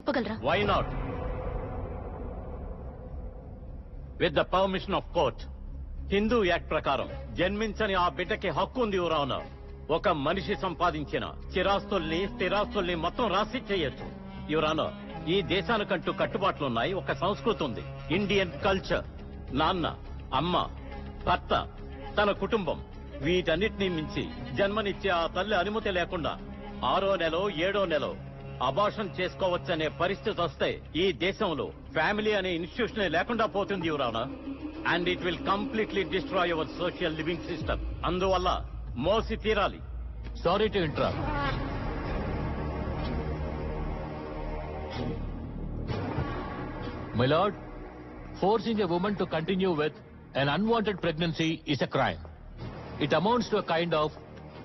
చెప్పగలరా? Why not? With the permission of court, Hindu act ప్రకారం జన్మించని ఆ బిడ్డకి హక్కు ఉంది యువర్ ఆనర్. ఒక మనిషి సంపాదించిన చిరాస్తుల్ని స్థిరాస్తుల్ని మొత్తం రాసి చేయొచ్చు యువర్ ఆనర్. ఈ దేశానికంటూ కట్టుబాట్లున్నాయి, ఒక సంస్కృతి ఉంది, ఇండియన్ కల్చర్. నాన్న, అమ్మ, భర్త, తన కుటుంబం, వీటన్నిటినీ మించి జన్మనిచ్చే ఆ తల్లి అనుమతి లేకుండా 6వ నెలో 7వ నెలో అబార్షన్ చేసుకోవచ్చనే పరిస్థితి వస్తే ఈ దేశంలో ఫ్యామిలీ అనే ఇన్స్టిట్యూషన్ లేకుండా పోతుంది your honour. And it will completely destroy hour social living system. అందువల్ల మోసి తీరాలి. Sorry to interrupt. My lord, forcing a woman to continue with an unwanted pregnancy is a crime. It amounts to a kind of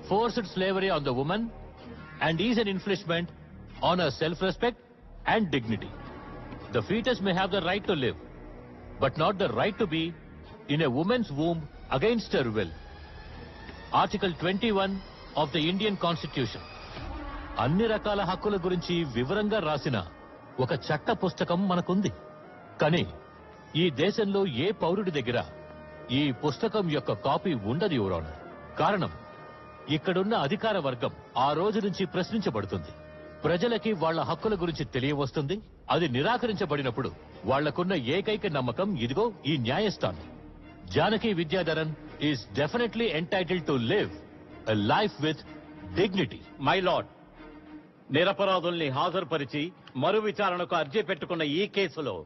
forced slavery on the woman and is an infringement on her self-respect and dignity. The fetus may have the right to live, but not the right to be in a woman's womb against her will. Article 21 of the Indian Constitution. అన్ని రకాల హక్కుల గురించి వివరంగా రాసిన ఒక చట్ట పుస్తకం మనకుంది. కానీ ఈ దేశంలో ఏ పౌరుడి దగ్గర ఈ పుస్తకం యొక్క కాపీ ఉండదు యువర్ ఆనర్. కారణం, ఇక్కడున్న అధికార వర్గం ఆ రోజు నుంచి ప్రశ్నించబడుతుంది. ప్రజలకి వాళ్ల హక్కుల గురించి తెలియవస్తుంది. అది నిరాకరించబడినప్పుడు వాళ్లకున్న ఏకైక నమ్మకం ఇదిగో ఈ న్యాయస్థానం. Janaki Vidyadharan is definitely entitled to live a life with dignity. My lord, నిరపరాధుల్ని హాజరుపరిచి మరు విచారణకు అర్జీ పెట్టుకున్న ఈ కేసులో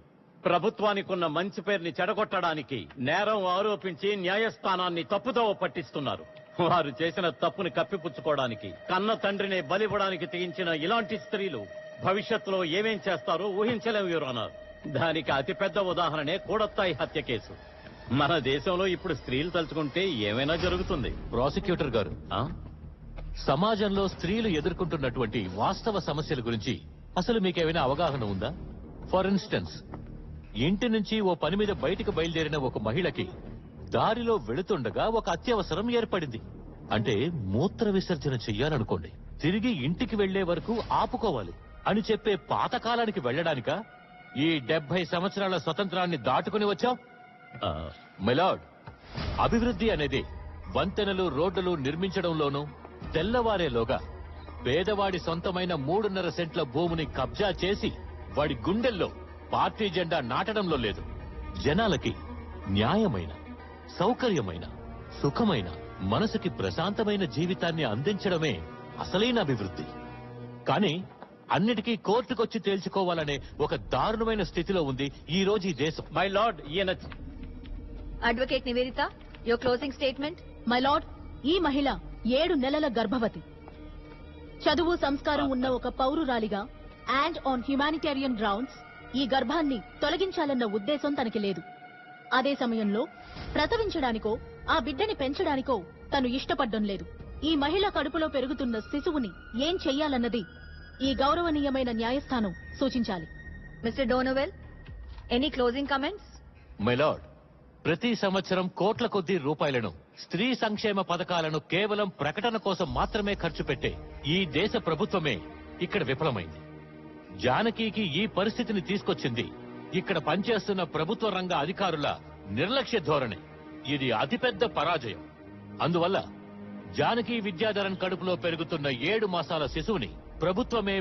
ప్రభుత్వానికున్న మంచి పేరుని చెడగొట్టడానికి నేరం ఆరోపించి న్యాయస్థానాన్ని తప్పుదోవ పట్టిస్తున్నారు. వారు చేసిన తప్పుని కప్పిపుచ్చుకోవడానికి, కన్న తండ్రిని బలివ్వడానికి తెగించిన ఇలాంటి స్త్రీలు భవిష్యత్తులో ఏమేం చేస్తారో ఊహించలేము యువర్ ఆనర్. దానికి అతిపెద్ద ఉదాహరణే కూడత్తాయి హత్య కేసు. మన దేశంలో ఇప్పుడు స్త్రీలు తలుచుకుంటే ఏమైనా జరుగుతుంది. ప్రాసిక్యూటర్ గారు, సమాజంలో స్త్రీలు ఎదుర్కొంటున్నటువంటి వాస్తవ సమస్యల గురించి అసలు మీకేమైనా అవగాహన ఉందా? ఫర్ ఇన్స్టెన్స్, ఇంటి నుంచి ఓ పని మీద బయటికి బయలుదేరిన ఒక మహిళకి దారిలో వెళుతుండగా ఒక అత్యవసరం ఏర్పడింది. అంటే మూత్ర విసర్జన చెయ్యాలనుకోండి, తిరిగి ఇంటికి వెళ్లే వరకు ఆపుకోవాలి అని చెప్పే పాతకాలానికి వెళ్లడానిక ఈ 70 సంవత్సరాల స్వతంత్రాన్ని దాటుకుని వచ్చాం? మిలార్డ్, అభివృద్ధి అనేది వంతెనలు, రోడ్లు నిర్మించడంలోనూ తెల్లవారేలోగా పేదవాడి సొంతమైన 3.5 సెంట్ల భూమిని కబ్జా చేసి వాడి గుండెల్లో పార్టీ జెండా నాటడంలో లేదు. జనాలకి న్యాయమైన, సౌకర్యమైన, సుఖమైన, మనసుకి ప్రశాంతమైన జీవితాన్ని అందించడమే అసలైన అభివృద్ధి. కానీ అన్నిటికీ కోర్టుకొచ్చి తేల్చుకోవాలనే ఒక దారుణమైన స్థితిలో ఉంది ఈ రోజు ఈ దేశం. మై లార్డ్, ఈయన advocate Nivedita, your closing statement. My lord, ఈ మహిళ 7 నెలల గర్భవతి. చదువు, సంస్కారం ఉన్న ఒక పౌరురాలిగా అండ్ ఆన్ హ్యుమానిటేరియన్ గ్రౌండ్స్ ఈ గర్భాన్ని తొలగించాలన్న ఉద్దేశం తనకి లేదు. అదే సమయంలో ప్రసవించడానికో ఆ బిడ్డని పెంచడానికో తను ఇష్టపడ్డం లేదు. ఈ మహిళ కడుపులో పెరుగుతున్న శిశువుని ఏం చెయ్యాలన్నది ఈ గౌరవనీయమైన న్యాయస్థానం సూచించాలి. Mister Donovel, any closing comments? My lord, ప్రతి సంవత్సరం కోట్ల కొద్దీ రూపాయలను స్త్రీ సంక్షేమ పథకాలను కేవలం ప్రకటన కోసం మాత్రమే ఖర్చు పెట్టే ఈ దేశ ప్రభుత్వమే ఇక్కడ విఫలమైంది. జానకికి ఈ పరిస్థితిని తీసుకొచ్చింది ఇక్కడ పనిచేస్తున్న ప్రభుత్వ రంగ అధికారుల నిర్లక్ష్య ధోరణి. ఇది అతిపెద్ద పరాజయం. అందువల్ల జానకి విద్యాధరన్ కడుపులో పెరుగుతున్న 7 మాసాల శిశువుని ప్రభుత్వమే